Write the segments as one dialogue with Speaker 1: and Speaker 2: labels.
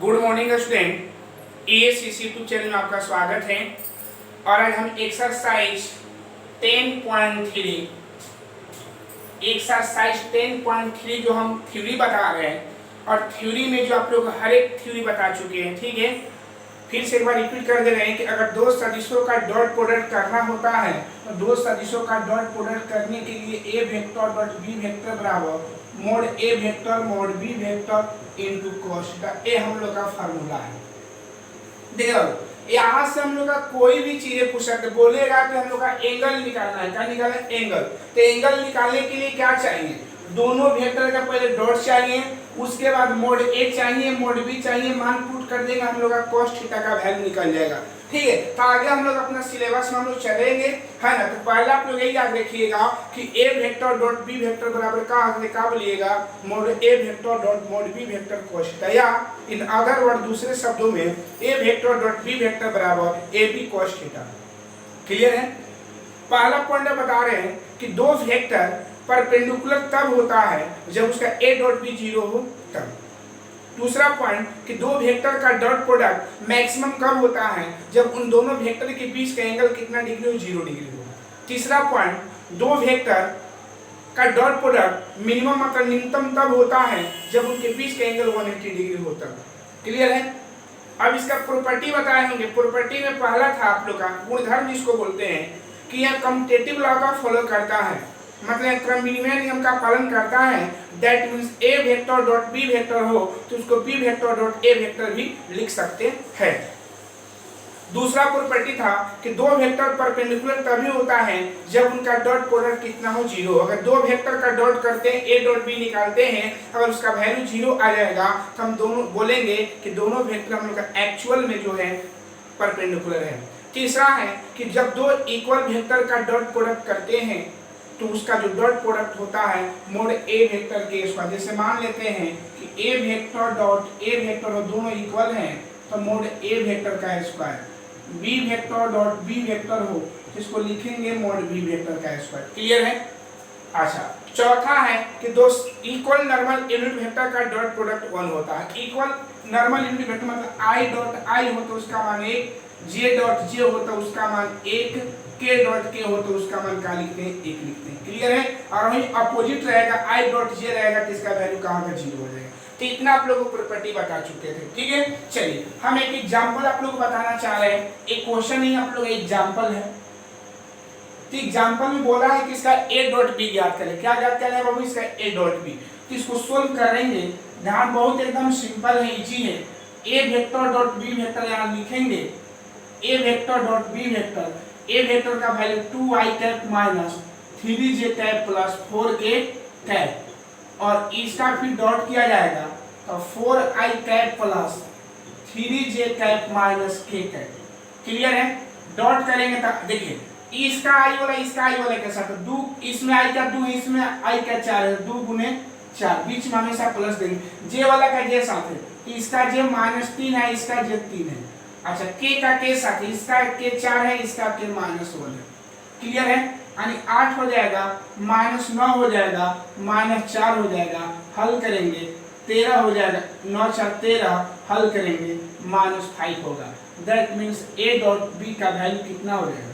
Speaker 1: Good morning student, ASCC YouTube channel में आपका स्वागत है। और आज हम एक्सरसाइज 10.3 जो हम थ्योरी बता रहे हैं, और थ्योरी में जो आप लोग हर एक थ्योरी बता चुके हैं, ठीक है। फिर से एक बार रिपीट कर दे रहे हैं कि अगर दो सदिशों का डॉट प्रोडक्ट करना होता है तो दो सदिशों का डॉट प्रोडक्ट करने के लिए A vector dot B vector बराबर mod A vector mod B vector into cos theta. ये हम लोग का फार्मूला है। देखो यहाँ से हम लोग का कोई भी चीजें पूछ सकते, बोलेगा कि हम लोग का एंगल निकालना है। क्या निकालना है? एंगल। तो एंगल निकालने के लिए क्या चाहिए? दोनों वेक्टर का पहले डॉट चाहिए, उसके बाद मोड ए चाहिए, मोड बी चाहिए, मान पुट कर देंगे, हम लोग का cos थीटा का वैल्यू निकल जाएगा। ठीक है, तो आगे हम लोग अपना सिलेबस में हम लोग चलेंगे, है ना। तो पहले आप लोग यही याद रखिएगा कि A vector dot B vector बराबर कब लिएगा? Mod A vector dot mod B vector cos theta, या इन अदर वर्ड दूसरे शब्दों में A vector dot B vector बराबर A B cos theta. Clear है? पहला पॉइंट बता रहे हैं कि दो वेक्टर परपेंडिकुलर तब होता है जब उसका ए डॉट बी 0 हो तब। दूसरा पॉइंट कि दो वेक्टर का डॉट प्रोडक्ट मैक्सिमम कब होता है? जब उन दोनों वेक्टर के बीच का एंगल कितना डिग्री हो? 0 डिग्री हो। तीसरा पॉइंट, दो वेक्टर का डॉट प्रोडक्ट मिनिमम मतलब न्यूनतम तब होता है जब उनके बीच का एंगल 180 डिग्री हो तब। क्लियर है? अब इसका प्रॉपर्टी बताए होंगे। प्रॉपर्टी में पहला था आप लोग का गुणधर्म जिसको बोलते हैं कि यह कम्यूटेटिव लॉ का फॉलो करता है, मतलब क्रम विनिमय नियम का पालन करता है। That means A vector dot B vector हो तो उसको B vector dot A vector भी लिख सकते हैं। दूसरा प्रॉपर्टी था कि दो वेक्टर परपेंडिकुलर तभी होता है जब उनका डॉट प्रोडक्ट कितना हो? 0। अगर दो वेक्टर का डॉट करते हैं, ए डॉट बी निकालते हैं, अगर उसका वैल्यू 0 आ जाएगा तो हम दोनों बोलेंगे कि दोनों वेक्टर हम लोग का एक्चुअल में जो है परपेंडिकुलर है। तीसरा है कि जब दो इक्वल वेक्टर का डॉट प्रोडक्ट करते हैं तो उसका जो डॉट प्रोडक्ट होता है मोड ए वेक्टर के स्क्वायर। जैसे मान लेते हैं कि A vector dot A vector हो, दोनों इक्वल हैं तो मोड ए वेक्टर का square, B vector dot B vector हो जिसको लिखेंगे मोड बी वेक्टर का स्क्वायर। क्लियर है? अच्छा, चौथा है कि दो इक्वल नॉर्मल यूनिट वेक्टर का डॉट प्रोडक्ट 1 होता है। इक्वल नॉर्मल यूनिट वेक्टर मतलब आई डॉट आई हो तो उसका मान 1, जे डॉट जे हो तो उसका मान 1, के डॉट के हो तो उसका मान क्या लिखते हैं? 1 लिखते हैं। क्लियर है? और वही अपोजिट रहेगा, आई डॉट जे रहेगा तो इसका वैल्यू कहाँ का 0 हो जाएगा। तो इतना आप लोगों को प्रॉपर्टी बता चुके थे। ठीक है, चलिए हम एक एग्जांपल आप लोगों को बताना चाह रहे हैं। एक क्वेश्चन नहीं, आप लोग एग्जांपल है। तो एग्जांपल में बोला है कि इसका ए डॉट बी ज्ञात करें। क्या ज्ञात करें बाबू? इसका ए डॉट बी। तो इसको सोल्व करेंगे, ध्यान बहुत एकदम सिंपल है, इजी है। ए वेक्टर डॉट बी वेक्टर यहाँ लिखेंगे, ए vector dot B vector, A vector का value 2i cap minus 3j cap plus 4k cap, और इसका फिर डॉट किया जाएगा तो 4i cap plus 3j cap minus k cap. Clear है? डॉट करेंगे तो देखिए इसका i वाला के साथ दो, इसमें i का 2, इसमें i का 4 है, 2 गुने 4, बीच में हमेशा प्लस देंगे। j वाला का j साथ है, इसका j -3 है, इसका j 3 है। अच्छा, k का k साथ है, इसका k 4 है, इसका k -1 है। क्लियर है? यानी 8 हो जाएगा, -9 हो जाएगा, -4 हो जाएगा, हल करेंगे 13 हो जाएगा, 9 4 13, हल करेंगे -5 होगा। That means a dot b का वैल्यू कितना हो जाएगा?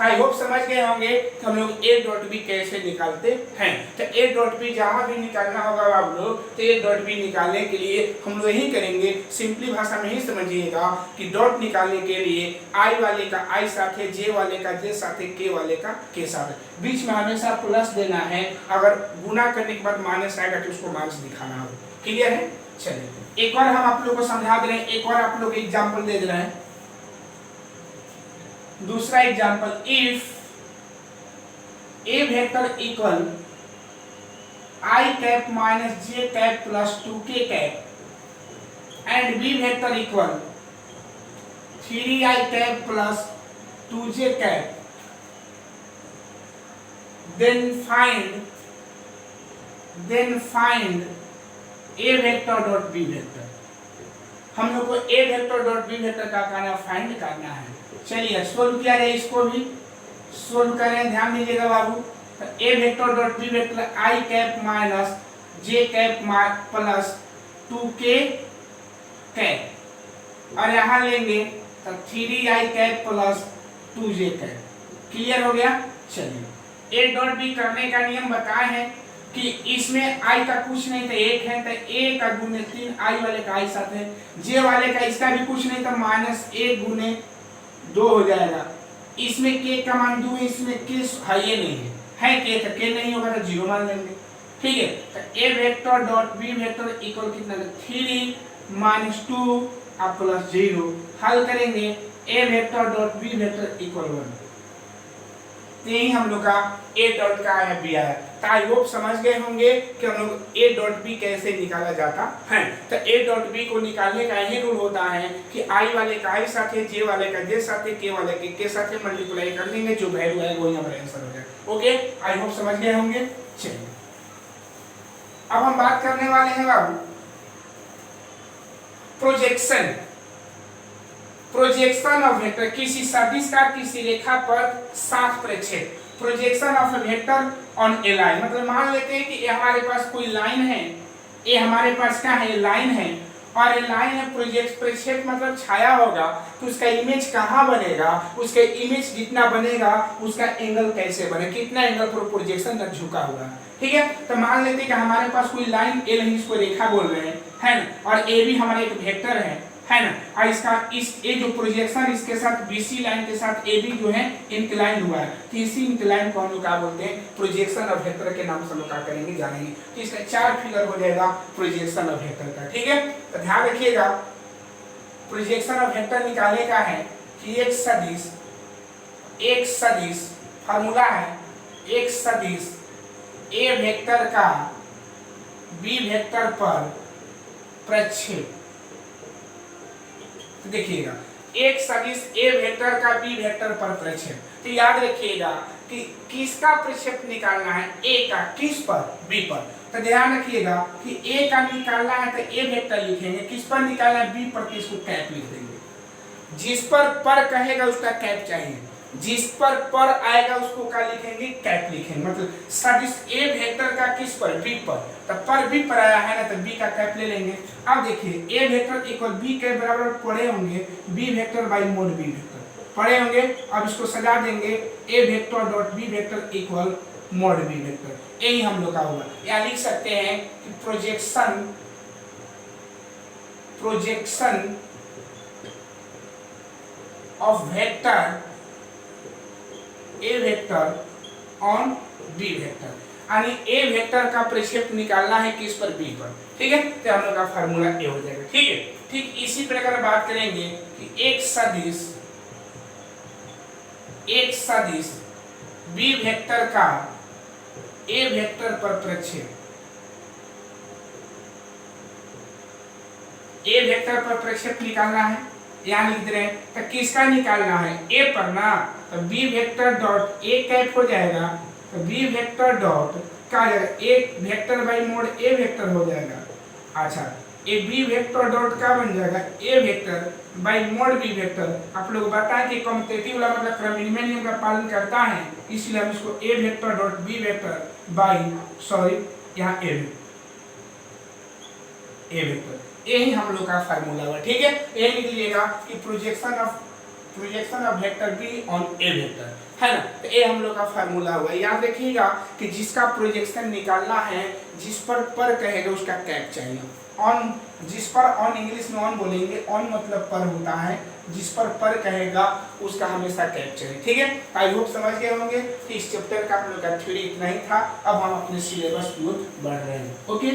Speaker 1: आई होप समझ गए होंगे कि हम लोग ए डॉट बी कैसे निकालते हैं। तो ए डॉट बी जहां भी निकालना होगा आप लोग, तो ए डॉट बी निकालने के लिए हम लोग यही करेंगे, सिंपली भाषा में ही समझिएगा कि डॉट निकालने के लिए आई वाले का आई साथ है, जे वाले का जे साथ है, के वाले का के साथ है, बीच में हमेशा प्लस देना है। अगर गुना करने के बाद माइनस आएगा तो उसको माइनस दिखाना होगा। क्लियर है? चलिए एक बार हम आप लोग को समझा दे रहे हैं, एक बार आप लोग एग्जाम्पल दे रहे हैं। दूसरा example, if A vector equal i cap minus j cap plus 2k cap and b vector equal 3i cap plus 2j cap, then find a vector dot b vector. हम लोग को a vector dot b vector का करना find करना है। चलिए solve किया जाए, इसको भी सोल्व करें, ध्यान दीजिएगा बाबू। तो A vector dot B vector I cap minus J cap plus 2k cap और यहाँ लेंगे तो 3i cap plus 2j cap. Clear हो गया। चलिए ए डॉट बी करने का नियम बताए हैं कि इसमें i का कुछ नहीं तो 1 है, तो a का गुने 3 i वाले का i साथ है, j वाले का इसका भी कुछ नहीं तो -1 गुने 2 हो जाएगा। इसमें k का मान 2 है, इसमें k है ये नहीं है k, तो k नहीं होगा तो 0 मान लेंगे। ठीक है, तो a vector dot b vector equal कितना है 3 - 2 और प्लस 0। हल करेंगे a vector dot b vector equal 1। यही हम लोग का a डॉट का आया बी आया। तो आई होप समझ गए होंगे कि हम लोग a डॉट बी कैसे निकाला जाता है। तो a डॉट बी को निकालने का यही रूल होता है कि i वाले का i साथ है, j वाले का j साथ है, k वाले के k साथ है, मल्टीप्लाई कर लेंगे, जो वैल्यू आएगा वही हमारा आंसर हो जाएगा। ओके, आई होप समझ गए होंगे। चलिए अब हम बात करने वाले हैं बाबू प्रोजेक्शन। प्रोजेक्शन ऑफ वेक्टर, किसी सदिश का किसी रेखा पर साथ प्रक्षेप। Projection of A vector on A line, मतलब मान लेते हैं कि ये हमारे पास कोई लाइन है, ये हमारे पास क्या है लाइन है, और ये लाइन है प्रोजेक्ट प्रक्षेप मतलब छाया होगा, तो उसका इमेज कहाँ बनेगा, उसका इमेज जितना बनेगा उसका एंगल कैसे बने, कितना एंगल पर प्रोजेक्शन तक झुका हुआ है। ठीक है, तो मान लेते हैं कि हमारे पास कोई लाइन एल है, इसको रेखा बोल रहे हैं, है ना, और ए भी हमारा एक वेक्टर है ना, और इसका इस ए जो प्रोजेक्शन इसके साथ बीसी लाइन के साथ ए भी जो है इंक्लाइन हुआ है, तो इसी इंक्लाइन को हम लोग क्या बोलते हैं प्रोजेक्शन ऑफ वेक्टर के नाम से हम लोग क्या करेंगे जानेंगे। तो इसका 4 फिगर हो जाएगा प्रोजेक्शन ऑफ वेक्टर का। ठीक है, तो ध्यान रखिएगा प्रोजेक्शन ऑफ वेक्टर निकालने का है कि एक सदिश फार्मूला है, एक सदिश ए वेक्टर का बी वेक्टर पर प्रक्षेप। तो देखिएगा एक सदिश ए वेक्टर का बी वेक्टर पर प्रक्षेप, तो याद रखिएगा कि किसका प्रक्षेप निकालना है, ए का, किस पर, बी पर। तो ध्यान रखिएगा कि ए का निकालना है तो ए वेक्टर लिखेंगे, किस पर निकालना है बी पर, किसको कैप लिख देंगे। जिस पर कहेगा उसका कैप चाहिए, जिस पर आएगा उसको क्या लिखेंगे कैप लिखेंगे। मतलब सदिश ए वेक्टर का किस पर, बी पर, तो पर बी पर आया है ना, तो बी का कैप ले लेंगे। अब देखिए ए वेक्टर इक्वल बी के बराबर पढ़े होंगे B vector by mod B vector पढ़े होंगे। अब इसको सजा देंगे A vector dot B vector equal mod B vector, यही हम लोग का होगा। या लिख सकते हैं कि projection of vector A vector on B vector, यानी ए वेक्टर का प्रक्षेप निकालना है किस पर, बी पर। ठीक है, तो हम लोग का फार्मूला ए हो जाएगा। ठीक है, ठीक इसी प्रकार बात करेंगे कि एक सदिश बी वेक्टर का ए वेक्टर पर प्रक्षेप, ए वेक्टर पर प्रक्षेप निकालना है, यहाँ लिख दे रहे हैं। तो किसका निकालना है, ए पर ना, तो B vector dot A cap हो जाएगा, तो बी वेक्टर डॉट क्या जाएगा A vector by mod A vector हो जाएगा। अच्छा, ए बी वेक्टर डॉट क्या बन जाएगा A vector by mod B vector. आप लोग बताएं कि कम्यूटेटिव वाला मतलब क्रमिक नियम का पालन करता है, इसलिए हम इसको A vector dot B vector by यहाँ ए वेक्टर, यही हम लोग का फार्मूला हुआ। ठीक है, ये लिख लीजिएगा कि projection of vector be on A vector, है ना, तो ये हम लोग का फार्मूला हुआ। याद रखिएगा कि जिसका प्रोजेक्शन निकालना है, जिस पर कहेगा उसका कैप चाहिए। ऑन, जिस पर ऑन इंग्लिश में ऑन बोलेंगे, ऑन मतलब पर होता है, जिस पर कहेगा उसका हमेशा कैप चाहिए। ठीक है, आई होप समझ गए होंगे कि इस चैप्टर का हम लोग का थ्योरी इतना ही था। अब हम अपने सिलेबस की ओर बढ़ रहे हैं। ओके,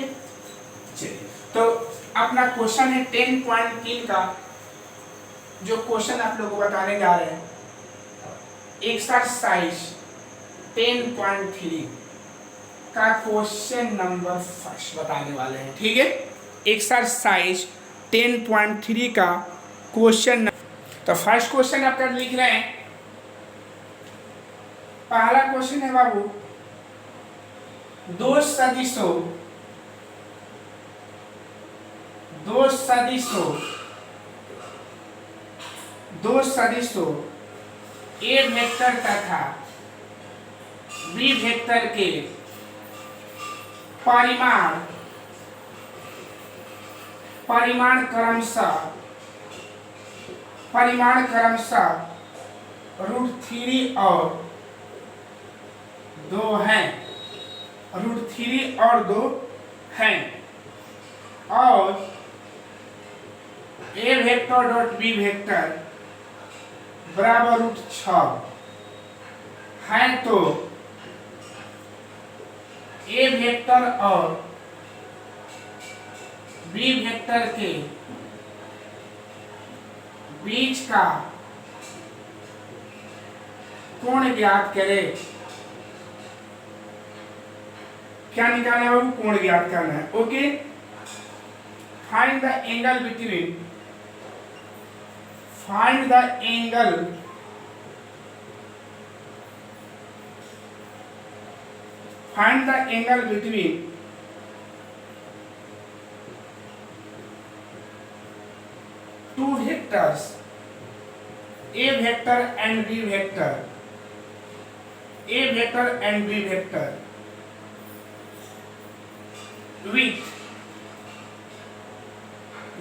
Speaker 1: चलिए, तो अपना क्वेश्चन है 10.3 का, जो क्वेश्चन आप लोगों को बताने जा रहे हैं, एक्सरसाइज 10.3 का क्वेश्चन नंबर फर्स्ट बताने वाले हैं। ठीक है, एक्सरसाइज 10.3 का क्वेश्चन। तो फर्स्ट क्वेश्चन आपका लिख रहे हैं, पहला क्वेश्चन है बाबू, दो सदिशों ए वेक्टर तथा बी वेक्टर के परिमाण परिमाण क्रमशः √3 और 2 हैं, √3 और 2 हैं, और a vector dot b vector बराबर √6 है, तो a वेक्टर और b वेक्टर के बीच का कोण ज्ञात करें। क्या निकालना है बाबू? कोण ज्ञात करना है। Okay, find the angle between two vectors a vector and b vector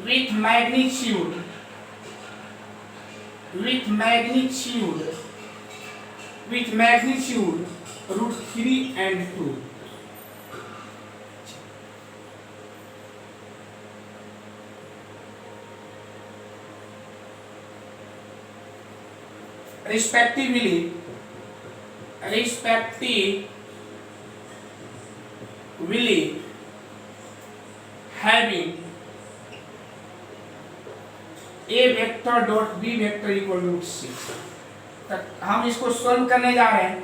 Speaker 1: with magnitude √3 and 2। respectively having a vector dot b vector equal to 6। हम इसको सॉल्व करने जा रहे हैं।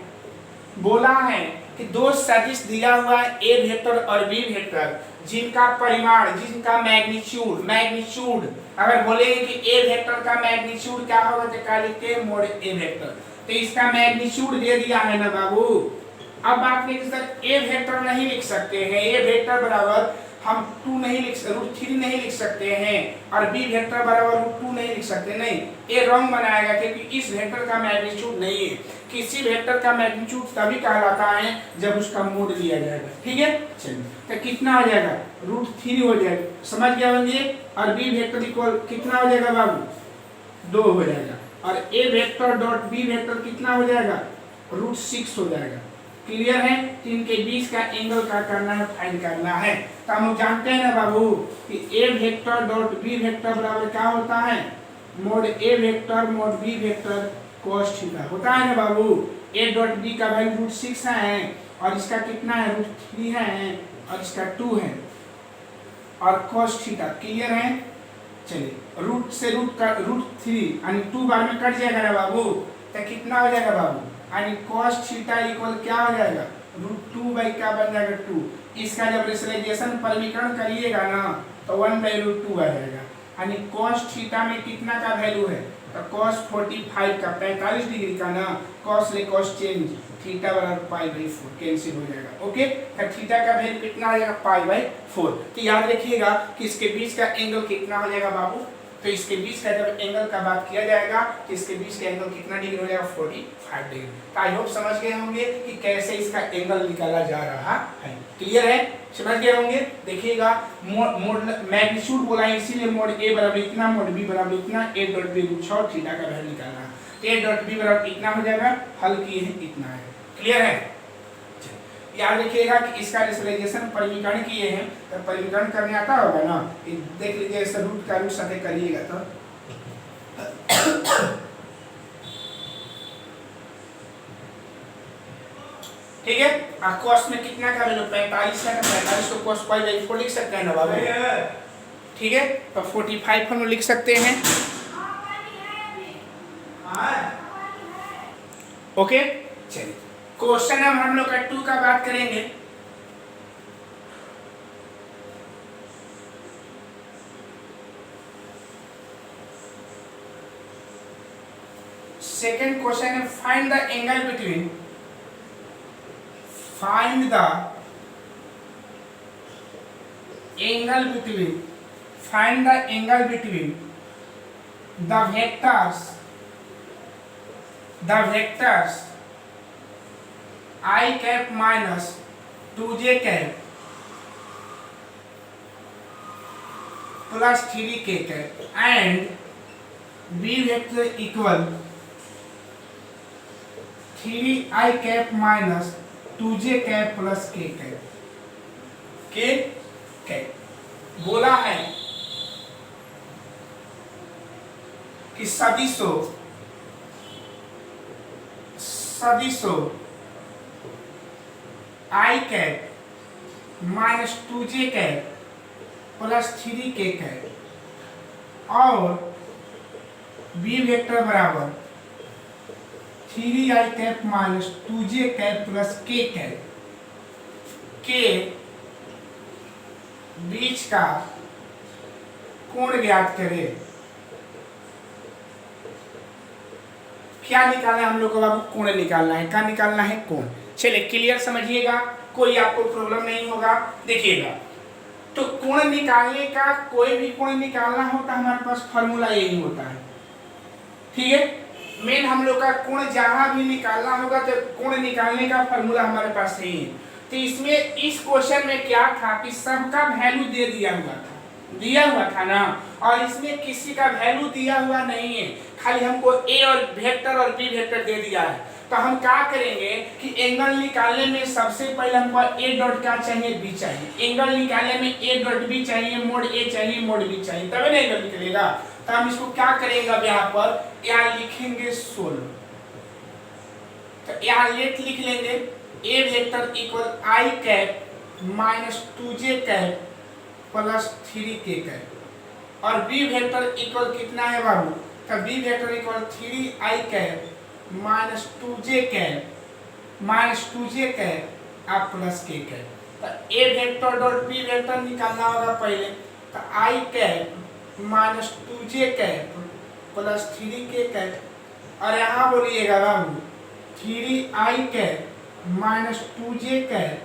Speaker 1: बोला है कि दो सदिश दिया हुआ है a वेक्टर और b वेक्टर, जिनका परिमाण, जिनका मैग्नीट्यूड अगर बोलेंगे कि a वेक्टर का मैग्नीट्यूड क्या होगा तो क्या लिखते हैं? Mode a vector. तो इसका मैग्नीट्यूड दे दिया है ना बाबू। अब बात नहीं, सर a वेक्टर नहीं लिख सकते हैं, a वेक्टर बराबर हम 2 नहीं लिख सकते, √3 नहीं लिख सकते हैं, और b वेक्टर बराबर √2 नहीं लिख सकते। नहीं, ये रॉन्ग बनाएगा क्योंकि इस वेक्टर का मैग्नीट्यूड नहीं है। किसी वेक्टर का मैग्नीट्यूड तभी कहलाता है जब उसका मोड लिया जाएगा। ठीक है, चलिए, तो कितना हो जाएगा? √3 हो जाएगा, समझ गए होंगे। और b वेक्टर इक्वल कितना हो जाएगा बाबू? 2 हो जाएगा। और a vector dot b vector कितना हो जाएगा? √6 हो जाएगा। क्लियर है? तो इनके बीच का एंगल क्या करना है? फाइंड करना है। तो हम जानते हैं ना बाबू कि a vector dot b vector बराबर क्या होता है? Mode a vector mode b vector cos theta होता है ना बाबू। a डॉट b का वैल्यू √6 है, और इसका कितना है? √3 है, और इसका 2 है, और cos थीटा। क्लियर है? चलिए, रूट से √3 यानी 2 बार में कट जाएगा ना बाबू, तो कितना हो जाएगा बाबू? यानी cos थीटा इक्वल क्या हो जाएगा? √2 बाई क्या बन जाएगा? 2। इसका जब रेशनलाइजेशन परिमीकरण करिएगा ना तो 1/√2 आ जाएगा। यानी cos थीटा में कितना का वैल्यू है? तो cos 45 का 45 डिग्री का ना, cos ले cos चेंज, थीटा बराबर π/4 कैंसिल हो जाएगा। ओके, तो थीटा का वैल्यू कितना आ जाएगा? π/4। तो याद रखिएगा कि इसके बीच का एंगल कितना हो जाएगा बाबू? तो इसके बीच का जब एंगल का बात किया जाएगा तो इसके बीच का एंगल कितना डिग्री हो जाएगा? 45 डिग्री। तो आई होप समझ गए होंगे कि कैसे इसका एंगल निकाला जा रहा है। क्लियर है? समझ गए होंगे। देखिएगा, मोड मैग्नीट्यूड बोला है, इसीलिए मोड a बराबर इतना, मोड b बराबर इतना, a डॉट b √6 थीटा का वैल्यू निकालना है। a डॉट b बराबर इतना हो जाएगा, हल किए हैं इतना है। क्लियर है? याद रखिएगा कि इसका रेशनलाइजेशन परिमीकरण किए हैं, तो परिमीकरण करने आता होगा ना, देख लीजिए ऐसे रूट का रूट साथे करिएगा तो ठीक है। cos में कितना का वैल्यू? 45 है, 45 को cos π/4 लिख सकते हैं ना बाबू। ठीक है, तो 45 हम लिख सकते हैं। ओके, चलिए क्वेश्चन नंबर हम लोग का 2 का बात करेंगे। सेकेंड क्वेश्चन है find the angle between the vectors I cap minus 2j cap plus 3k cap and B vector equal 3i cap minus 2j cap plus k cap. K cap बोला है कि सदिशों i cap minus 2j cap plus 3k cap और b vector बराबर 3i cap minus 2j cap plus k cap के बीच का कोण ज्ञात करें। क्या निकालना है हम लोग को बाबू? कोण निकालना है। क्या निकालना है? कोण। चलिए क्लियर समझिएगा, कोई आपको प्रॉब्लम नहीं होगा। देखिएगा, तो कोण निकालने का, कोई भी कोण निकालना होता है हमारे पास फॉर्मूला यही होता है, ठीक है। मेन हम लोग का कोण जहां भी निकालना होगा तो कोण निकालने का फॉर्मूला हमारे पास यही है। तो इसमें इस क्वेश्चन में क्या था कि सबका वैल्यू दे दिया हुआ था ना, और इसमें किसी का वैल्यू दिया हुआ नहीं है, खाली हमको ए और वेक्टर और बी वेक्टर दे दिया है। तो हम क्या करेंगे कि एंगल निकालने में सबसे पहले हमको ए डॉट क्या चाहिए? बी चाहिए। एंगल निकालने में ए डॉट बी चाहिए, मोड ए चाहिए, मोड बी चाहिए, तभी ना एंगल निकलेगा। तो हम इसको क्या करेंगे? अब यहाँ पर यहाँ लिखेंगे 16। तो यहाँ लिख लेंगे A vector equal I cap minus 2j cap plus 3k cap और बी वेक्टर इक्वल कितना है बाबू? तो B vector equal 3i cap minus 2j cap आप प्लस k कैप। तो A vector dot B vector निकालना होगा पहले। तो i cap minus 2j cap plus 3k cap और यहाँ बोलिएगा बाबू 3i cap minus 2j cap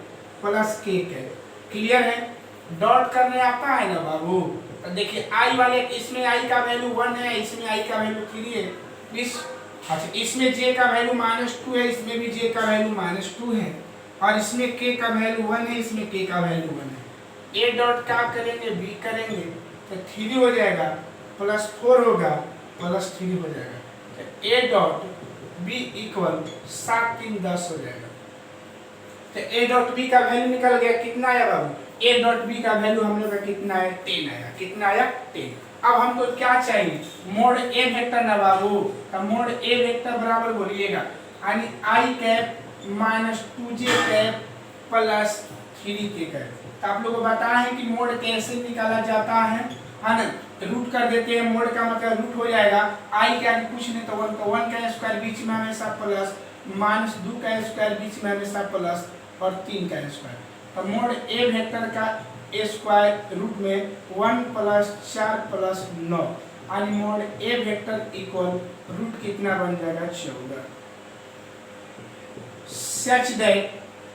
Speaker 1: plus k cap. Clear है? डॉट करने आता है ना बाबू? तो देखिए i वाले, इसमें i का वैल्यू 1 है, इसमें i का वैल्यू 3 है, अच्छा इसमें j का वैल्यू -2 है, इसमें भी j का वैल्यू -2 है, और इसमें k का वैल्यू 1 है, इसमें k का वैल्यू 1 है। a डॉट क्या करेंगे? b करेंगे तो 3 हो जाएगा प्लस 4 होगा प्लस 3 हो जाएगा। तो a डॉट b इक्वल 7 3 10 हो जाएगा। तो a डॉट b का वैल्यू निकल गया, कितना आया बाबू? a डॉट b का वैल्यू हम लोग का कितना है? 10 आया। कितना आया? 10। अब हमको क्या चाहिए? मोड ए वेक्टर ना बाबू। तो मोड ए वेक्टर बराबर बोलिएगा यानी I cap minus 2j cap plus 3k cap. तो आप लोगों को बताया है कि मोड कैसे निकाला जाता है ना? रूट कर देते हैं, मोड का मतलब रूट हो जाएगा। आई के आगे कुछ नहीं तो 1 का स्क्वायर बीच में हमेशा प्लस, माइनस 2 का स्क्वायर बीच में हमेशा प्लस और 3 का स्क्वायर। तो मोड ए वेक्टर का स्क्वायर रूट में 1 प्लस 4 प्लस 9 यानी mode A vector equal root कितना बन जाएगा? 14। सच दैट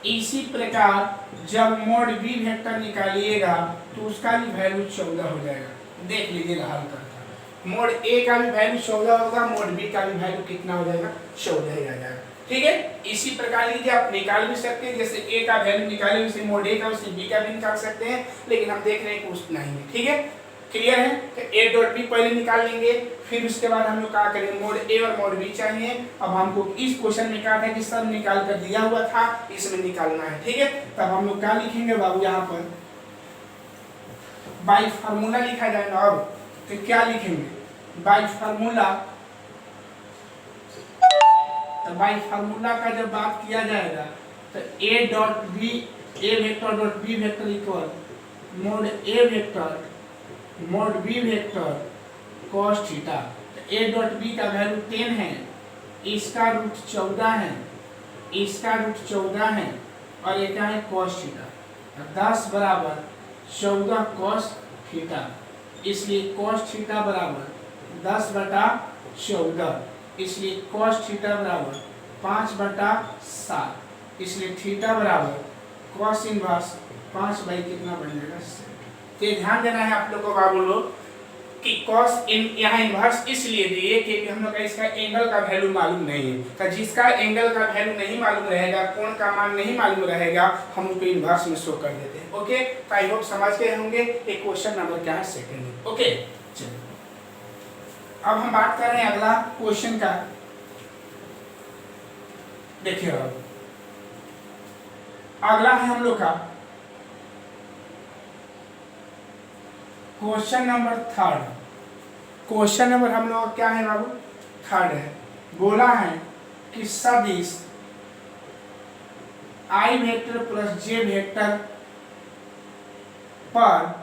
Speaker 1: इसी प्रकार जब मोड बी वेक्टर निकालिएगा तो उसका भी वैल्यू 14 हो जाएगा। देख लीजिएगा हल करता, मोड ए का भी वैल्यू 14 होगा, मोड बी का भी वैल्यू कितना हो जाएगा? 14 ही आ जाएगा। ठीक है, इसी प्रकार लीजिए आप निकाल भी सकते हैं, जैसे ए का वैल्यू निकाले उसे मोड ए का उसे बी का भी निकाल सकते हैं, लेकिन हम देख रहे हैं कि उतना ही है। ठीक है, क्लियर है? तो ए डॉट बी पहले निकाल लेंगे, फिर उसके बाद हम लोग क्या करेंगे? मोड ए और मोड बी चाहिए। अब हमको इस क्वेश्चन में क्या था कि सब निकाल कर दिया हुआ था, इसमें निकालना है। ठीक है, तब हम लोग क्या लिखेंगे बाबू? यहाँ पर बाई फार्मूला लिखा जाएगा। और तो क्या लिखेंगे? By formula. तो बाई फार्मूला का जब बात किया जाएगा तो A dot B, A vector dot B vector equal mod A vector mod B vector cos theta. तो ए डॉट बी का वैल्यू 10 है, इसका रूट 14 है, इसका रूट 14 है और ये क्या है? cos theta. 10 बराबर 14 cos थीटा, इसलिए cos थीटा बराबर 10/14, इसलिए cos थीटा बराबर 5/7, इसलिए थीटा बराबर cos इनवर्स 5 बाई कितना बन जाएगा? तो ध्यान देना है आप लोग को बाबू लोग, कि कॉस इन यहाँ इन्वर्स इसलिए दिए क्योंकि हम लोग का इसका एंगल का वैल्यू मालूम नहीं है। तो जिसका एंगल का वैल्यू नहीं मालूम रहेगा, कोण का मान नहीं मालूम रहेगा, हम उसको इन्वर्स में शो कर देते हैं। ओके, तो आई होप समझ गए होंगे। एक क्वेश्चन नंबर क्या है, सेकंड। ओके, चलिए अब हम बात कर रहे हैं अगला क्वेश्चन का। देखिए अब अगला है हम लोग का question number third. Question number हम लोग का क्या है बाबू, थर्ड है। बोला है कि सदिश आई वेक्टर प्लस जे वेक्टर पर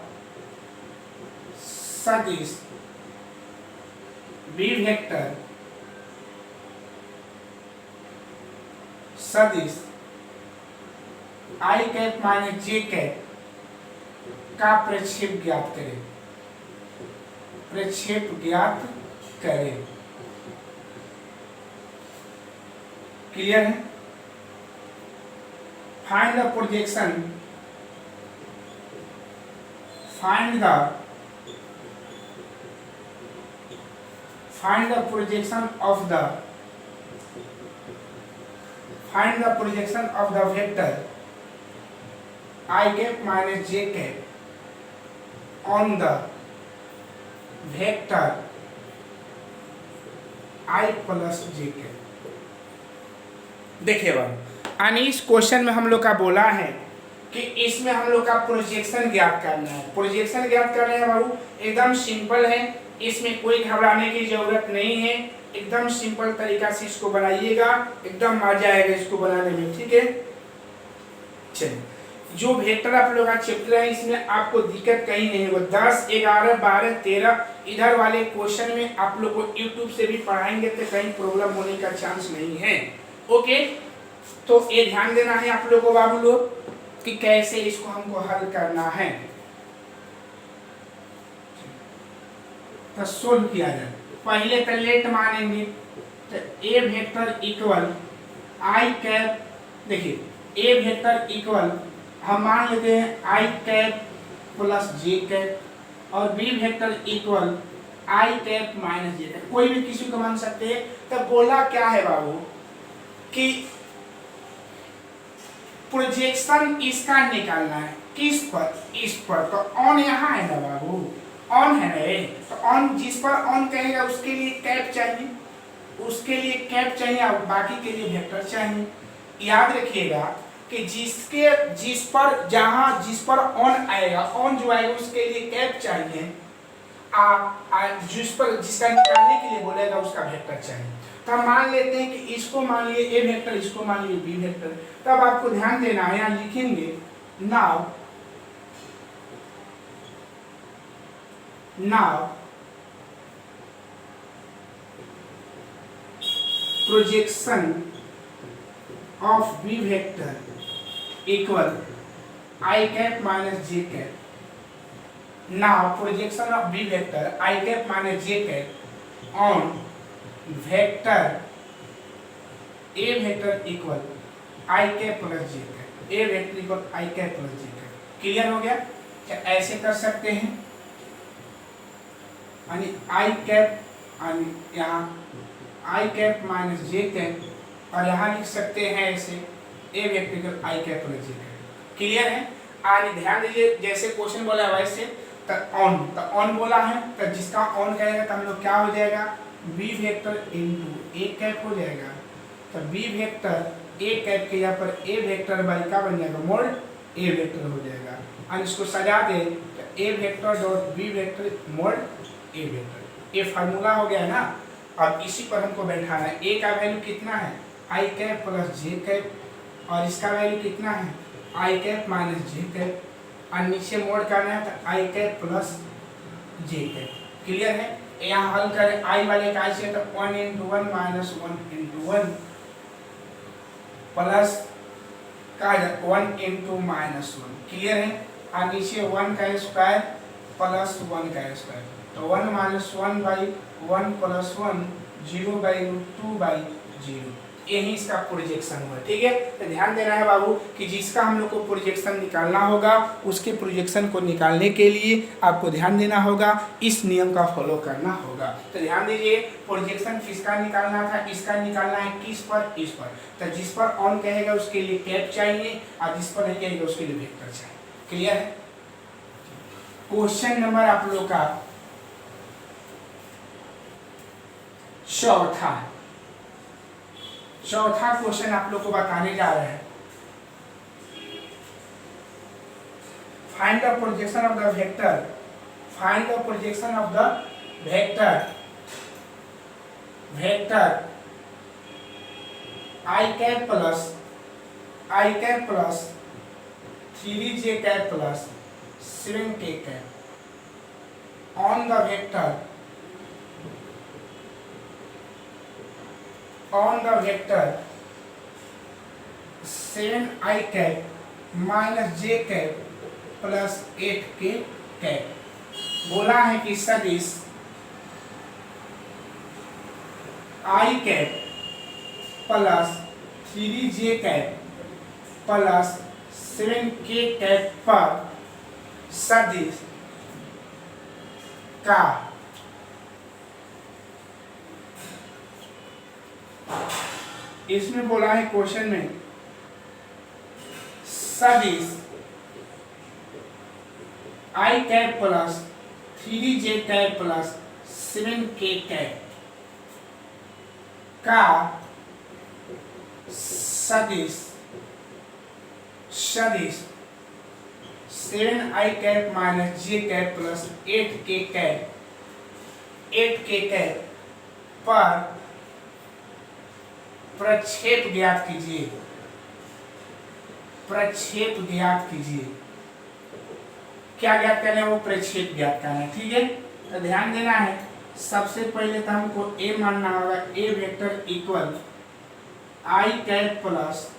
Speaker 1: सदिश बी वेक्टर सदिश आई कैप माइनस जे कैप का प्रक्षेप ज्ञात करें। प्रक्षेप ज्ञात करें। क्लियर है? Find the projection, find the projection of the vector I cap minus j cap on the vector I plus j cap। देखिए बाबू, इस क्वेश्चन में हम लोग का बोला है कि इसमें हम लोग का प्रोजेक्शन ज्ञात करना है। प्रोजेक्शन ज्ञात करना है बाबू, एकदम सिंपल है, इसमें कोई घबराने की जरूरत नहीं है। एकदम सिंपल तरीका से इसको बनाइएगा, एकदम मजा आएगा इसको बनाने में। ठीक है, चलिए जो वेक्टर आप लोग का चैप्टर है इसमें आपको दिक्कत कहीं नहीं होगा। 10, 11, 12, 13 इधर वाले क्वेश्चन में आप लोग को यूट्यूब से भी पढ़ाएंगे तो कहीं प्रॉब्लम होने का चांस नहीं है। ओके, तो ये ध्यान देना है आप लोग को बाबू लोग कि कैसे इसको हमको हल करना है। तो सोल्व किया जाए। पहले तो लेट मानेंगे, तो A vector equal I cap, देखिए ए वेक्टर इक्वल हम मान लेते हैं आई कैप प्लस जे कैप और B vector equal I cap minus J cap. कोई भी किसी को मान सकते हैं। तो बोला क्या है बाबू कि प्रोजेक्शन इसका निकालना है। किस पर? इस पर। तो ऑन यहाँ है ना बाबू, ऑन है ना, तो ऑन जिस पर ऑन कहेगा उसके लिए कैप चाहिए, उसके लिए कैप चाहिए और बाकी के लिए वेक्टर चाहिए। याद रखिएगा कि जिस पर ऑन आएगा, ऑन जो आएगा उसके लिए कैप चाहिए, जिसका निकालने के लिए बोलेगा उसका वेक्टर चाहिए। तो हम मान लेते हैं कि इसको मान लिए ए वेक्टर, इसको मान लिए बी वेक्टर। तब आपको ध्यान देना है, यहाँ लिखेंगे now projection of B vector equal I cap minus J cap. Now projection of B vector I cap minus J cap on vector A vector equal I cap plus J cap. A vector equal I cap plus J cap. Clear हो गया? क्या ऐसे कर सकते हैं, यानी I cap, यहाँ आई cap minus J cap और यहाँ लिख सकते हैं ऐसे ए vector equal I cap plus J cap. Clear है? आज ध्यान दीजिए, जैसे क्वेश्चन बोला है वैसे। तो ऑन बोला है, तो जिसका ऑन कहेगा तो हम लोग क्या हो जाएगा, बी वेक्टर इंटू ए कैप हो जाएगा। तो बी वेक्टर ए कैप के यहाँ पर ए वेक्टर बाई का बन जाएगा, मोड ए वेक्टर हो जाएगा। और इसको सजा दे तो A vector dot B vector mod A vector. ये फार्मूला हो गया है ना। अब इसी पर हमको बैठाना है। ए का वैल्यू कितना है, आई कैप प्लस जे कैप, और इसका वैल्यू कितना है, आई कैप माइनस जे कैप, और नीचे मोड करना है तो आई cap plus J cap. Clear है? यहाँ हल करें आई वाले का से तो 1 × 1 माइनस 1 × 1 प्लस का 1 × -1। क्लियर है? और नीचे 1 का स्क्वायर प्लस 1 का स्क्वायर, तो 1 - 1/1 + 1 0/√2/0। यही इसका प्रोजेक्शन हुआ। ठीक है, तो ध्यान देना है बाबू कि जिसका हम लोग को प्रोजेक्शन निकालना होगा उसके प्रोजेक्शन को निकालने के लिए आपको ध्यान देना होगा, इस नियम का फॉलो करना होगा। तो ध्यान दीजिए, प्रोजेक्शन किसका निकालना था, इसका निकालना है किस पर, इस पर। तो जिस पर ऑन कहेगा उसके लिए कैप चाहिए और जिस पर नहीं कहेगा उसके लिए वेक्टर चाहिए। क्लियर है। क्वेश्चन नंबर आप लोग का चौथा क्वेश्चन आप लोग को बताने जा रहे हैं। Find the projection of the vector, find the projection of the vector I cap plus 3j cap plus 7k cap on the vector 7i cap minus j cap plus 8k cap. बोला है कि सदिश i cap plus 3j cap plus 7k cap पर सदिश का इसमें बोला है क्वेश्चन में सदिश i cap plus 3j cap plus 7k cap का सदिश 7i cap minus j cap plus 8k cap पर प्रक्षेप ज्ञात कीजिए। क्या ज्ञात करना है, वो प्रक्षेप ज्ञात करना है। ठीक है, तो ध्यान देना है। सबसे पहले तो हमको a मानना होगा, a vector equal i cap plus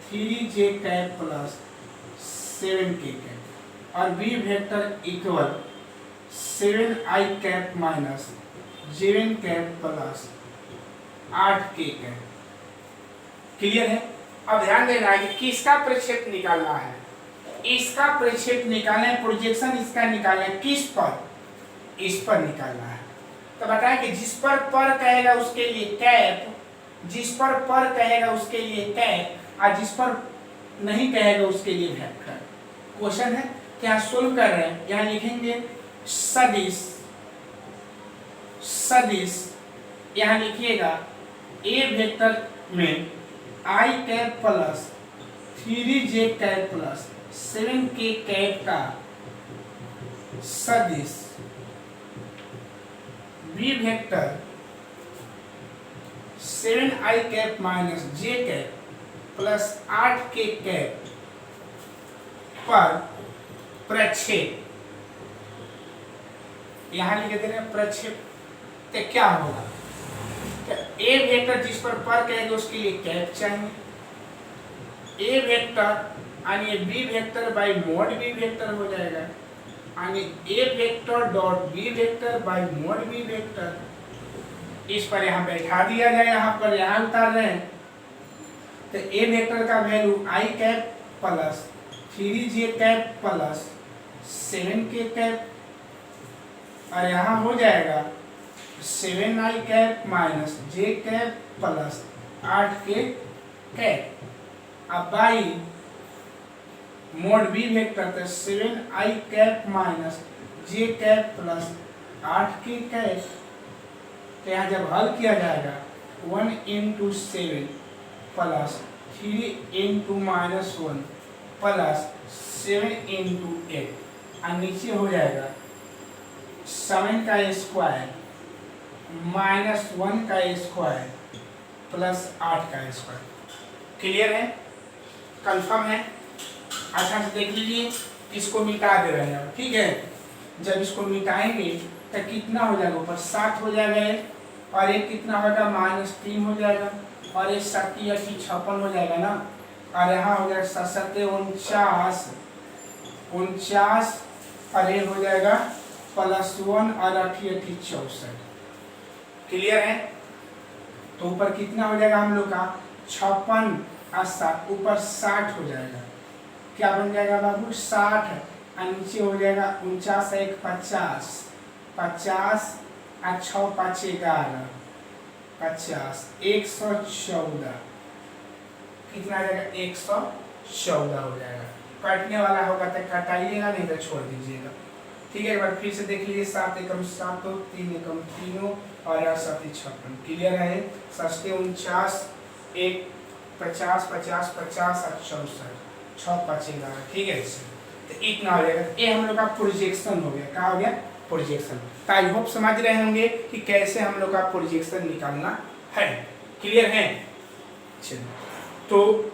Speaker 1: 3j cap plus 7k cap और b vector equal 7i cap minus 7 cap plus 8k cap. Clear है। अब ध्यान देना है कि किसका प्रक्षेप निकालना है, इसका प्रक्षेप निकालना है, प्रोजेक्शन इसका निकालना है किस पर, इस पर निकालना है। तो बताएं कि जिस पर कहेगा उसके लिए कैप, जिस पर कहेगा उसके लिए कैप और जिस पर नहीं कहेगा उसके लिए वेक्टर। क्वेश्चन है क्या सोल्व कर रहे हैं। यहाँ लिखेंगे सदिश यहाँ लिखिएगा ए वेक्टर में i cap plus 3j cap plus 7k cap का सदिश b vector 7i cap minus j cap plus 8k cap पर प्रक्षेप, यहाँ लिखे दे रहे हैं प्रक्षेप। तो क्या होगा, ए वेक्टर जिस पर कहेंगे उसके लिए कैप चाहिए, ए वेक्टर यानी B vector by mod B vector हो जाएगा, यानी A vector dot B vector by mod B vector. इस पर यहाँ बैठा दिया जाए, यहाँ पर यहाँ उतार रहे हैं। तो ए वेक्टर का value i cap plus 3j cap plus 7k cap और यहाँ हो जाएगा 7i cap minus j cap plus 8k cap. अब बाई मोड बी वेक्टर तो 7i cap minus j cap plus 8k cap. तो यहाँ जब हल किया जाएगा 1 into 7 plus 3 into minus 1 plus 7 into 8 और नीचे हो जाएगा 7 का स्क्वायर माइनस 1 का स्क्वायर प्लस 8 का स्क्वायर। क्लियर है, कंफर्म है। अच्छा से देख लीजिए, इसको मिटा दे रहे हैं। ठीक है, जब इसको मिटाएंगे तो कितना हो जाएगा, ऊपर 7 हो जाएगा और एक कितना होगा -3 हो जाएगा और एक 7 या 56 हो जाएगा ना। और यहाँ हो जाएगा 7 49 और एक हो जाएगा +1 और 8 64। क्लियर है। तो ऊपर कितना हो जाएगा हम लोग का 56 और 7 ऊपर 60 हो जाएगा। क्या बन जाएगा बाबू 60 और नीचे हो जाएगा 49 1 50, 50 और 6 5 11, 50 114। कितना आ जाएगा 114 हो जाएगा। काटने वाला होगा तो काटाइएगा, नहीं तो छोड़ दीजिएगा। ठीक है, एक बार फिर से देख लीजिए। 7 एकम 7, 3 एकम 3 और 8 7 56। क्लियर है। सस्ते 49 1 50 50 50 और 64 6 5 11। ठीक है, तो इतना हो जाएगा। ये हम लोग का प्रोजेक्शन हो गया। क्या हो गया? प्रोजेक्शन। तो आई होप समझ रहे होंगे कि कैसे हम लोग का प्रोजेक्शन निकालना है। क्लियर है? चलिए, तो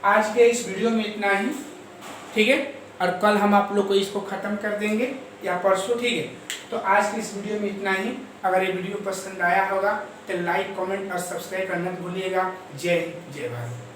Speaker 1: आज के इस वीडियो में इतना ही। ठीक है, और कल हम आप लोग को इसको ख़त्म कर देंगे या परसों। ठीक है, तो आज की इस वीडियो में इतना ही। अगर ये वीडियो पसंद आया होगा तो लाइक कमेंट और सब्सक्राइब करना भूलिएगा। जय हिंद, जय भारत।